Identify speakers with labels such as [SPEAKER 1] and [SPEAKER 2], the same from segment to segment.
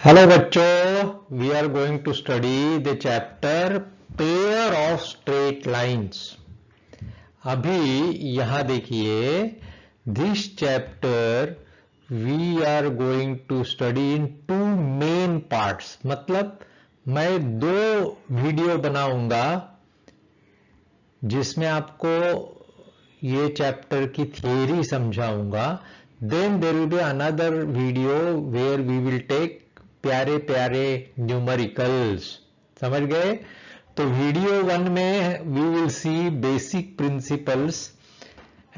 [SPEAKER 1] Hello बच्चों, we are going to study the chapter pair of straight lines. अभी यहां देखिए, this chapter we are going to study in two main parts. मतलब मैं दो video बनाऊंगा जिसमें आपको ये चैप्टर की थियरी समझाऊंगा। Then there will be another video where we will take प्यारे प्यारे न्यूमेरिकल्स। समझ गए? तो वीडियो 1 में we will see basic principles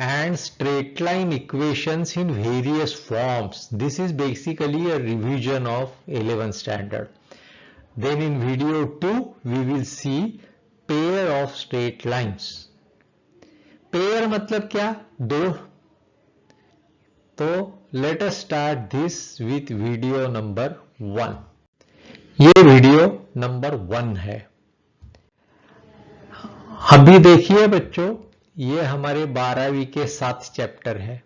[SPEAKER 1] and straight line equations in various forms. This is basically a revision of 11th standard. Then in video 2 we will see pair of straight lines. Pair मतलब क्या? दो। तो let us start this with video number 1. ये video number 1 है। अभी देखिए बच्चों, ये हमारे 12वीं के 7 चैप्टर है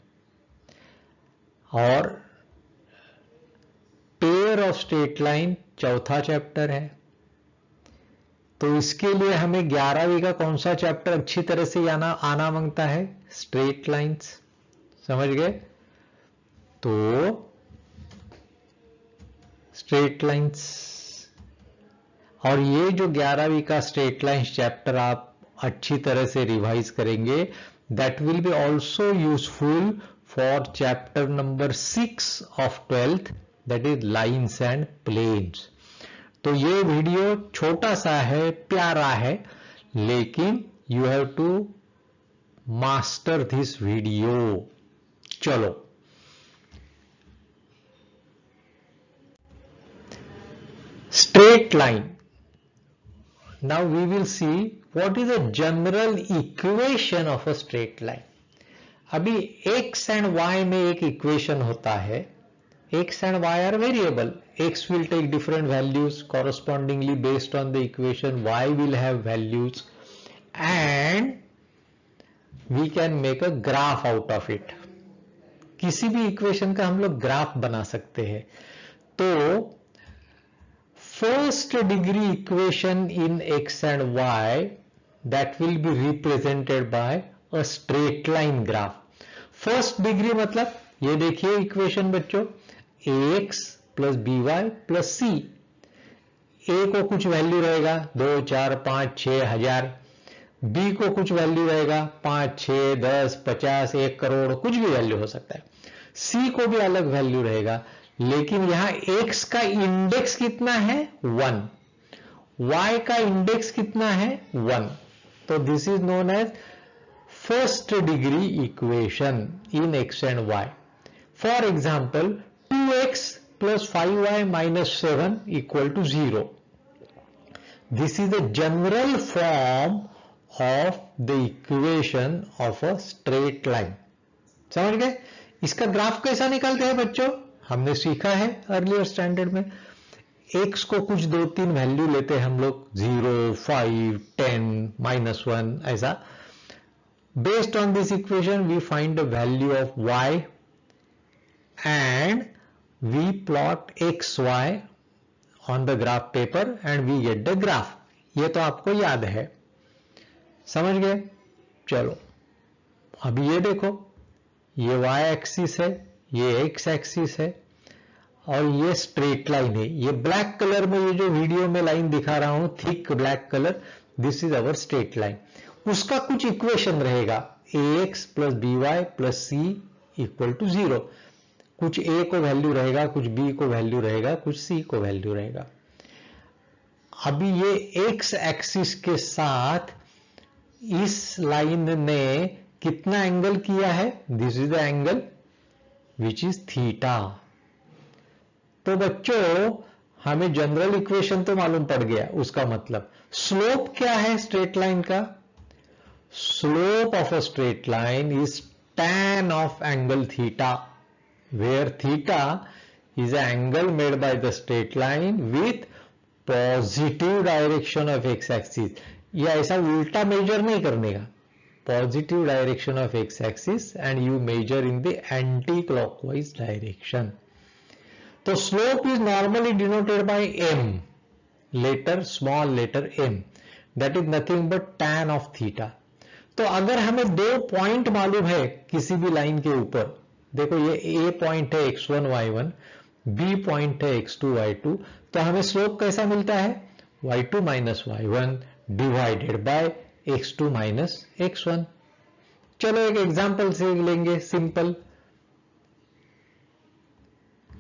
[SPEAKER 1] और पेयर ऑफ स्ट्रेट लाइन चौथा चैप्टर है। तो इसके लिए हमें 11वीं का कौन सा चैप्टर अच्छी तरह से आना मांगता है? Straight lines. समझ गए? तो स्ट्रेट लाइंस, और ये जो 11वीं का स्ट्रेट लाइंस चैप्टर आप अच्छी तरह से रिवाइज करेंगे, that will be also useful for chapter number 6 of 12th, that is lines and planes. तो ये वीडियो छोटा सा है, प्यारा है, लेकिन you have to master this video. चलो, straight line. Now we will see what is a general equation of a straight line. अभी x and y में एक equation होता है. X and y are variable. X will take different values correspondingly based on the equation. Y will have values and we can make a graph out of it. किसी भी equation का हम लोग graph बना सकते हैं. तो first degree equation in x and y, that will be represented by a straight line graph. First degree मतलब ये देखिए इक्वेशन बच्चों, ax plus by plus c. a को कुछ वैल्यू रहेगा 2, 4, 5, 6 हजार, b को कुछ वैल्यू रहेगा 5, 6, 10, 50, 1 करोड़, कुछ भी वैल्यू हो सकता है। c को भी अलग वैल्यू रहेगा, लेकिन यहां x का इंडेक्स कितना है? 1। y का इंडेक्स कितना है? 1। तो this is known as first degree equation in x and y. For example 2x plus 5y minus 7 equal to 0. This is the general form of the equation of a straight line. समझ गए? इसका graph कैसा निकालते हैं बच्चों? हमने सीखा है अर्लियर स्टैंडर्ड में। x को कुछ 2-3 वैल्यू लेते हैं हम लोग, 0, 5, 10, -1 ऐसा। Based on this equation we find the value of y and we plot xy on the graph paper and we get the graph. ये तो आपको याद है। समझ गए? चलो, अभी ये देखो, ये y एक्सिस है, ये x एक्सिस है और ये स्ट्रेट लाइन है। ये ब्लैक कलर में, ये जो वीडियो में लाइन दिखा रहा हूं, thick black colour, this is our straight line. उसका कुछ इक्वेशन रहेगा, ax plus by plus c equal to 0। कुछ a को वैल्यू रहेगा, कुछ b को वैल्यू रहेगा, कुछ c को वैल्यू रहेगा। अभी ये x एक्सिस के साथ इस लाइन ने कितना एंगल किया है? This is the angle which is theta. तो बच्चों, हमें जनरल इक्वेशन तो मालूम पड़ गया। उसका मतलब स्लोप क्या है स्ट्रेट लाइन का? Slope of a straight line is tan of angle theta, where theta is angle made by the straight line with positive direction of X axis. या ऐसा उल्टा मेजर नहीं करने का, positive direction of x axis and you measure in the anti-clockwise direction. तो slope is normally denoted by m, letter small letter m, that is nothing but tan of theta. तो अगर हमें 2 पॉइंट मालूम है किसी भी लाइन के ऊपर, देखो ये a पॉइंट है x1 y1, b पॉइंट है x2 y2, तो हमें स्लोप कैसा मिलता है y2 minus y1 divided by x2 minus x1। चलो एक एग्जांपल से लेंगे simple.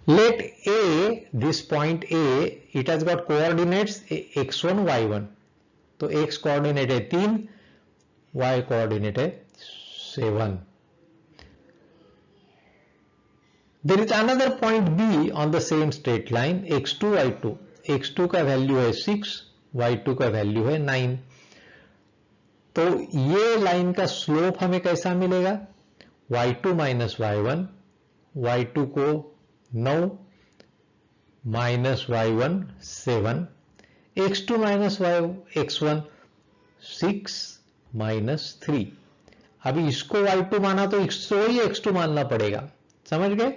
[SPEAKER 1] Let A, this point A, it has got coordinates x1, y1. तो x coordinate है 3, y coordinate है 7. There is another point B on the same straight line x2, y2. x2 का value है 6, y2 का value है 9. तो ये line का स्लोप हमें कैसा मिलेगा, y2 माइनस y1, y2 को 9 minus y1 7, x2 minus x1 6 minus 3। अभी इसको y2 माना तो इसको ही x2 मानना पड़ेगा, समझ गए।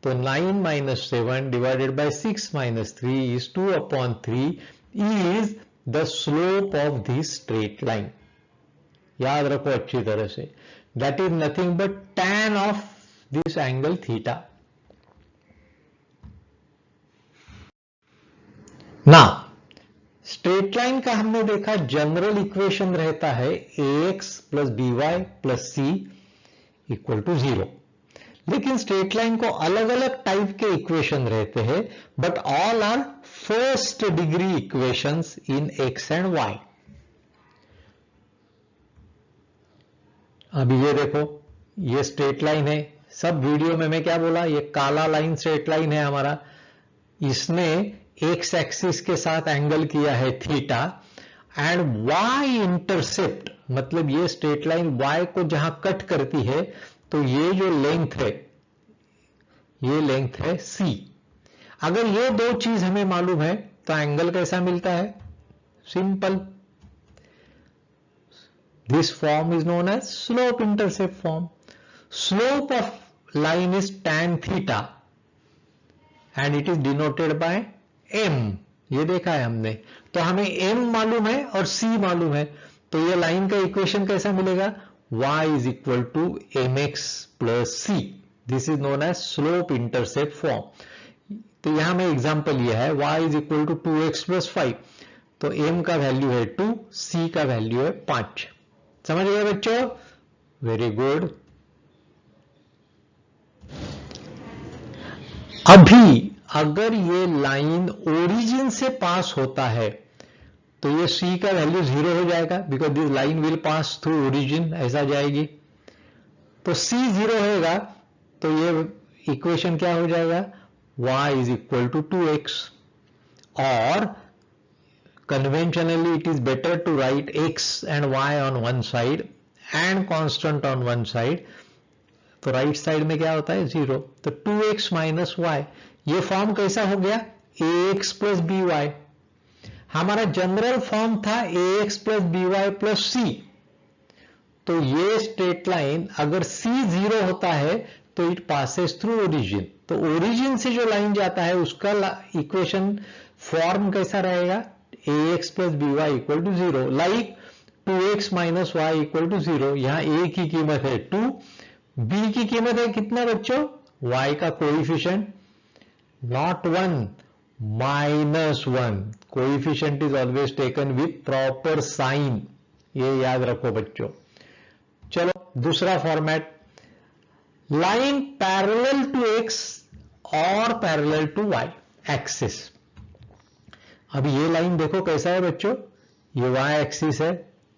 [SPEAKER 1] तो 9 minus 7 divided by 6 minus 3 is 2/3 is the slope of this straight line. याद रखो अच्छी तरह से, that is nothing but tan of this angle theta. ना स्ट्रेट लाइन का हमने देखा जनरल इक्वेशन रहता है ax plus by plus c equal to 0, लेकिन स्ट्रेट लाइन को अलग अलग टाइप के इक्वेशन रहते हैं, but all are first degree equations in x and y। अभी ये देखो, ये स्ट्रेट लाइन है, सब वीडियो में मैं क्या बोला, ये काला लाइन स्ट्रेट लाइन है हमारा, इसने एक्स एक्सिस के साथ एंगल किया है थीटा, एंड वाई इंटरसेप्ट मतलब ये स्ट्रेट लाइन वाई को जहां कट करती है, तो ये जो लेंथ है, ये लेंथ है सी। अगर ये दो चीज हमें मालूम है तो एंगल कैसा मिलता है, simple, this form is known as slope intercept form. Slope of line is tan theta and it is denoted by m, ये देखा है हमने। तो हमें m मालूम है और c मालूम है, तो ये लाइन का इक्वेशन कैसा मिलेगा, y is equal to mx plus c, this is known as slope intercept form. तो यहां में एग्जांपल लिया है y is equal to 2x plus 5, तो m का वैल्यू है 2, c का वैल्यू है 5। समझ गए बच्चों, वेरी गुड। अभी अगर ये लाइन ओरिजिन से पास होता है तो ये c का वैल्यू 0 हो जाएगा, because this line will pass through origin, ऐसा जाएगी। तो c 0 होगा तो ये इक्वेशन क्या हो जाएगा, y is equal to 2x, और conventionally it is better to write x and y on one side and constant on one side, तो राइट साइड में क्या होता है 0, तो 2x माइनस y, ये फॉर्म कैसा हो गया, ax प्लस by। हमारा जनरल फॉर्म था ax plus by plus c, तो ये स्ट्रेट लाइन अगर c 0 होता है तो इट पासेस थ्रू ओरिजिन, तो ओरिजिन से जो लाइन जाता है उसका इक्वेशन फॉर्म कैसा रहेगा, ax plus by equal to 0, like 2x minus y equal to 0। यहां a की कीमत है 2, b की कीमत है कितना बच्चों, y का coefficient not 1 minus 1, coefficient is always taken with proper sign, ये याद रखो बच्चों। चलो दूसरा format, line parallel to x और पैरेलल टू y एक्सिस। अभी ये लाइन देखो कैसा है बच्चों, ये y एक्सिस है,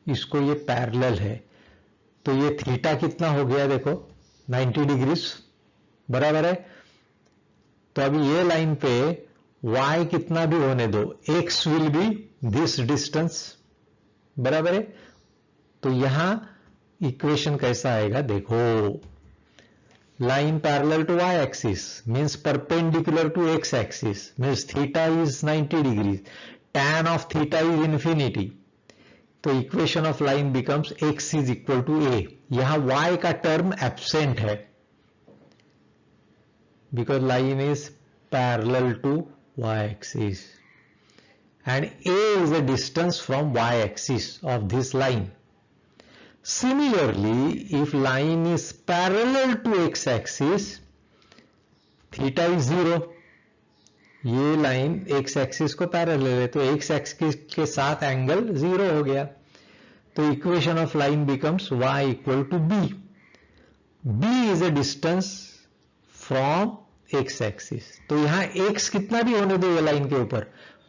[SPEAKER 1] इसको ये पैरेलल है, तो ये थीटा कितना हो गया देखो 90 डिग्रीज, बराबर है। तो अभी ये लाइन पे y कितना भी होने दो, x will be this distance, बराबर है। तो यहां इक्वेशन कैसा आएगा देखो, line parallel to y axis means perpendicular to x axis means theta is 90 degrees, tan of theta is infinity, तो equation of line becomes x is equal to a। यहां y का टर्म एब्सेंट है because line is parallel to y-axis and a is the distance from y-axis of this line. Similarly, if line is parallel to x-axis, theta is 0. ये line x axis को parallel है तो x axis के साथ angle 0 हो गया. तो equation of line becomes y equal to b. b is a distance from x axis. तो यहां x कितना भी होने दो ये लाइन के ऊपर,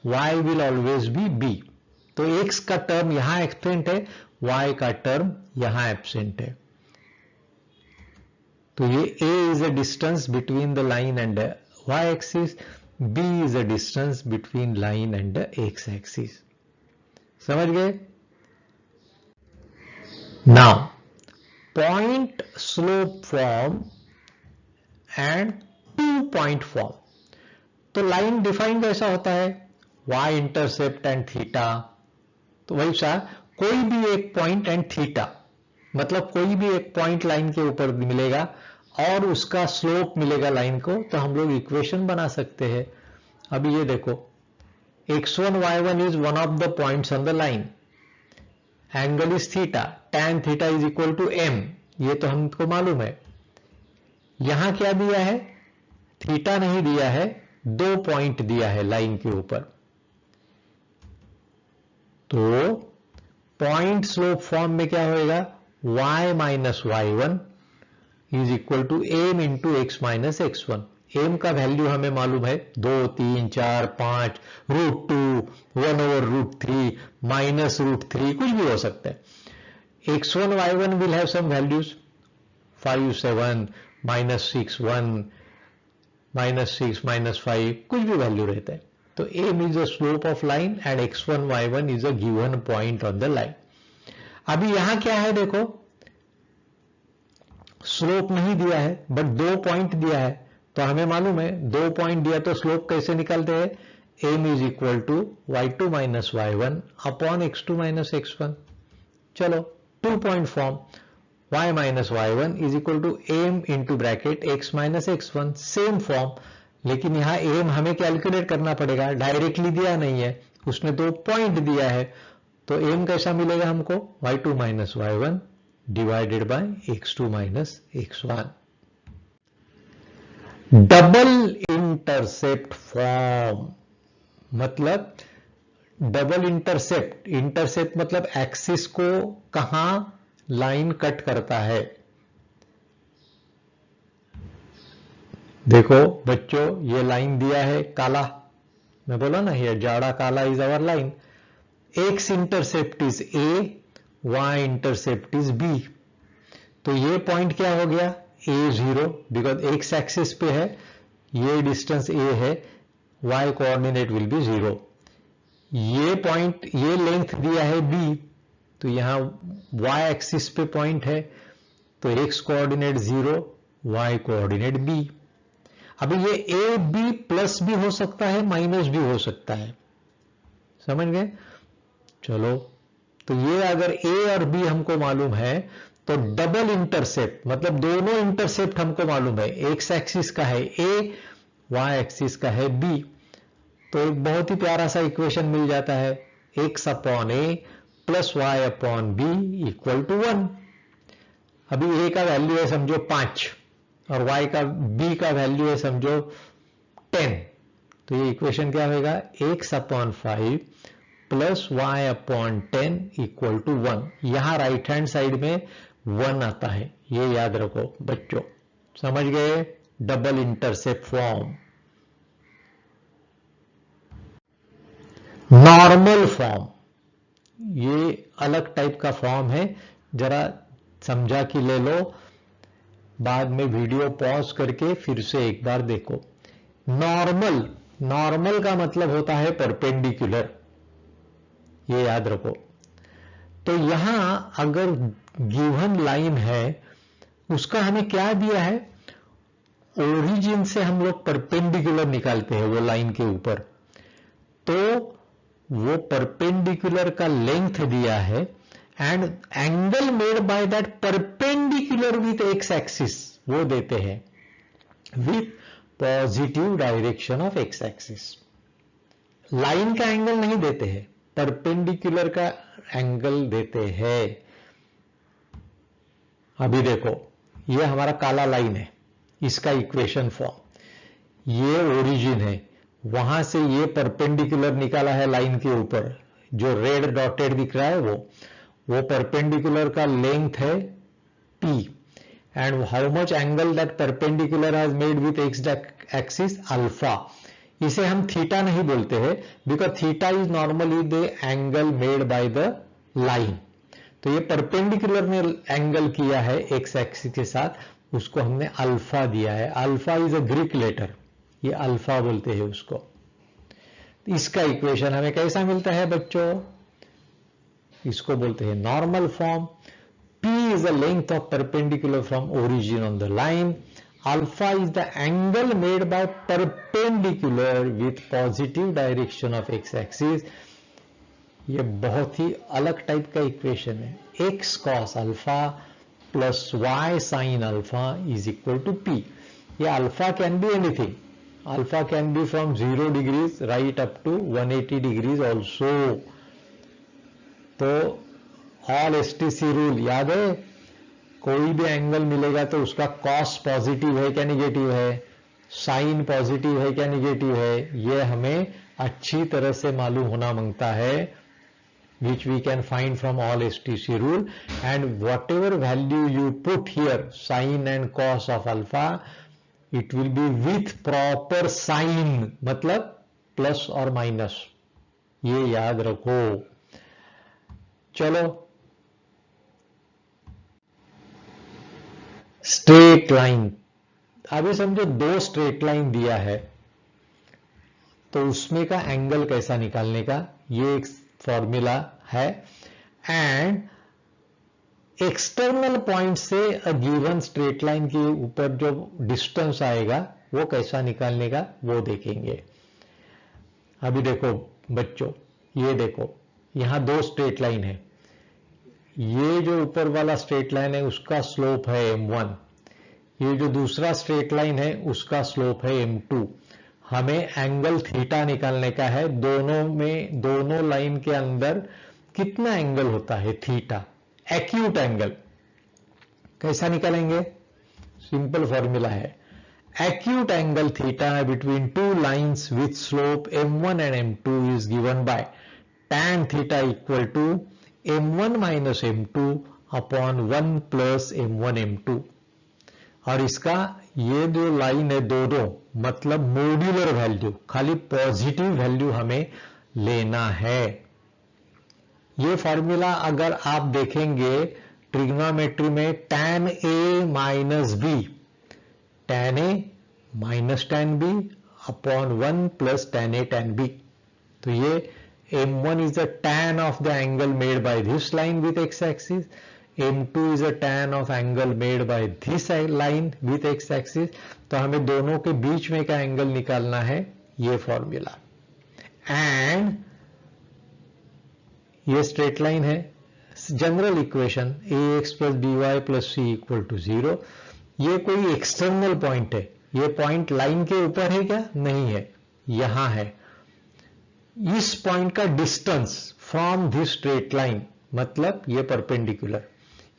[SPEAKER 1] y will always be b. तो x का टर्म यहां एब्सेंट है, y का टर्म यहां एब्सेंट है. तो ये a is a distance between the line and y axis, b is a distance between line and the x axis. समझ गए? Now, point slope form and 2-point form. तो line define कैसा होता है? y intercept and theta. तो वही सा कोई भी एक पॉइंट एंड थीटा, मतलब कोई भी एक पॉइंट लाइन के ऊपर मिलेगा और उसका स्लोप मिलेगा लाइन को, तो हम लोग इक्वेशन बना सकते हैं. अभी ये देखो, x1 y1 is one of the points on the line, angle is theta, tan theta is equal to m, ये तो हमको मालूम है. यहां क्या दिया है? थीटा नहीं दिया है, 2 पॉइंट दिया है लाइन के ऊपर. तो पॉइंट स्लोप फॉर्म में क्या होएगा? y minus y1 is equal to M into X minus x1. M का वैल्यू हमें मालूम है 2, 3, 4, 5, √2, 1/√3, -√3, कुछ भी हो सकता है. x1 y1 will have some values 5, 7, -6, 1, -6, -5, कुछ भी वैल्यू रहता है. तो M is the slope of line and x1 y1 is a given point on the line. अभी यहां क्या है देखो, स्लोप नहीं दिया है बट 2 पॉइंट दिया है. तो हमें मालूम है 2 पॉइंट दिया तो स्लोप कैसे निकालते हैं? m is equal to y2 minus y1 upon x2 minus x1. चलो 2 point form, y minus y1 is equal to m into bracket x minus x1. Same form, लेकिन यहां m हमें कैलकुलेट करना पड़ेगा, डायरेक्टली दिया नहीं है, उसने 2 पॉइंट दिया है. तो m कैसा मिलेगा हमको? y2 minus y1 divided by x2 minus x1. Double intercept form मतलब डबल इंटरसेप्ट, इंटरसेप्ट मतलब एक्सिस को कहां लाइन कट करता है. देखो बच्चों, ये लाइन दिया है काला, मैं बोला ना ये जाड़ा काला is our line. X intercept is a, y intercept is b. तो ये पॉइंट क्या हो गया? a0, बिकॉज एक्स एक्सिस पे है, ये डिस्टेंस a है, y कोऑर्डिनेट विल बी 0. ये पॉइंट, ये लेंथ दिया है b, तो यहां y एक्सिस पे पॉइंट है, तो x coordinate 0, y coordinate b. अभी ये a b प्लस भी हो सकता है, माइनस भी हो सकता है. समझ गए? चलो, तो ये अगर a और b हमको मालूम है तो डबल इंटरसेप्ट मतलब दोनों इंटरसेप्ट हमको मालूम है. एक्स एक्सिस का है a, y एक्सिस का है b. तो एक बहुत ही प्यारा सा इक्वेशन मिल जाता है, x upon a plus y upon b equal to 1. अभी a का वैल्यू है समझो 5 और y का b का वैल्यू है समझो 10. तो ये इक्वेशन क्या होगा? x upon 5 plus y upon 10 equal to 1. यहां राइट हैंड साइड में 1 आता है, ये याद रखो बच्चों. समझ गए? Double intercept form. Normal form, ये अलग टाइप का फॉर्म है, जरा समझा कि ले लो, बाद में वीडियो पॉज करके फिर से एक बार देखो. नॉर्मल, नॉर्मल का मतलब होता है परपेंडिकुलर, ये याद रखो. तो यहां अगर गिवन लाइन है, उसका हमें क्या दिया है? ओरिजिन से हम लोग परपेंडिकुलर निकालते हैं वो लाइन के ऊपर. तो वो परपेंडिकुलर का लेंथ दिया है and angle made by that perpendicular with x axis वो देते हैं. With positive direction of X axis. Line का एंगल नहीं देते हैं, परपेंडिकुलर का एंगल देते हैं। अभी देखो, ये हमारा काला लाइन है, इसका इक्वेशन फॉर्म, ये ओरिजिन है, वहां से ये परपेंडिकुलर निकाला है लाइन के ऊपर, जो रेड डॉटेड दिख रहा है वो परपेंडिकुलर का लेंथ है p, and how much angle that perpendicular has made with x axis alpha. इसे हम थीटा नहीं बोलते हैं, because theta is normally the angle made by the line. तो ये परपेंडिकुलर ने एंगल किया है एक्स एक्सिस के साथ, उसको हमने अल्फा दिया है। Alpha is a Greek letter, ये अल्फा बोलते हैं उसको। इसका इक्वेशन हमें कैसा मिलता है बच्चों? इसको बोलते हैं normal form. P is the length of perpendicular from origin on the line. Alpha is the angle made by perpendicular with positive direction of x axis. ये बहुत ही अलग टाइप का इक्वेशन है। x cos alpha plus y sin alpha is equal to p। ये alpha can be anything, alpha can be from 0 degrees right up to 180 degrees also. तो all STC rule याद है, कोई भी एंगल मिलेगा तो उसका कॉस पॉजिटिव है क्या निगेटिव है, साइन पॉजिटिव है क्या निगेटिव है, ये हमें अच्छी तरह से मालूम होना मांगता है, which we can find from all STC rule, and whatever value you put here, sin and cos of alpha, it will be with proper sign, मतलब प्लस और माइनस, ये याद रखो। चलो, स्ट्रेट लाइन, अभी समझो दो स्ट्रेट लाइन दिया है, तो उसमें का एंगल कैसा निकालने का, ये एक फॉर्मूला है। एंड एक्सटर्नल पॉइंट से अ गिवन स्ट्रेट लाइन के ऊपर जो डिस्टेंस आएगा वो कैसा निकालने का वो देखेंगे। अभी देखो बच्चों, ये देखो यहां दो स्ट्रेट लाइन है, ये जो ऊपर वाला स्ट्रेट लाइन है उसका स्लोप है m1, ये जो दूसरा स्ट्रेट लाइन है उसका स्लोप है m2। हमें एंगल थीटा निकालने का है, दोनों लाइन के अंदर कितना एंगल होता है थीटा, एक्यूट एंगल। कैसा निकालेंगे? सिंपल फॉर्मूला है, acute angle theta between two lines with slope m1 and m2 is given by tan theta equal to m1 minus m2 upon 1 plus m1 m2। और इसका ये जो line है दोनों, मतलब मॉड्यूलर वैल्यू, खाली पॉजिटिव वैल्यू हमें लेना है। ये फॉर्मूला अगर आप देखेंगे ट्रिग्नोमेट्री में, tan a minus b, tan a minus tan b upon 1 plus tan a tan b। तो ये m1 is the tan of the angle made by this line with x-axis, m2 is a tan of angle made by this line with x-axis। तो हमें दोनों के बीच में का angle निकालना है, ये फॉर्मूला। एंड ये स्ट्रेट लाइन है, general equation ax plus by plus c equal to 0। ये कोई एक्सटर्नल पॉइंट है, ये पॉइंट लाइन के ऊपर है क्या? नहीं है, यहां है। इस पॉइंट का distance from this straight line, मतलब ये परपेंडिकुलर,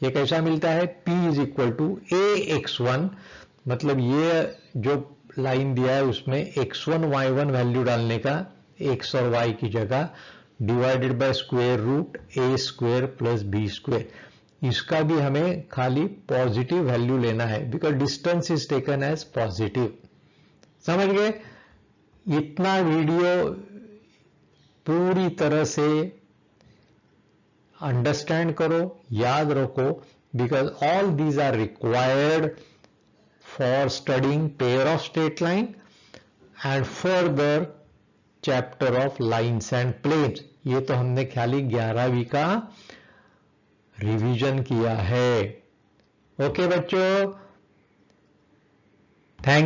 [SPEAKER 1] ये कैसा मिलता है? P is equal to ax1, मतलब ये जो लाइन दिया है उसमें x1 y1 वैल्यू डालने का, x और y की जगह, divided by square root a square plus b square. इसका भी हमें खाली पॉजिटिव वैल्यू लेना है, because distance is taken as positive. समझ गए? इतना वीडियो पूरी तरह से अंडरस्टैंड करो, याद रखो, because all these are required for studying pair of straight line and further chapter of lines and planes. ये तो हमने खाली 11वीं का रिवीजन किया है। ओके बच्चों, थैंक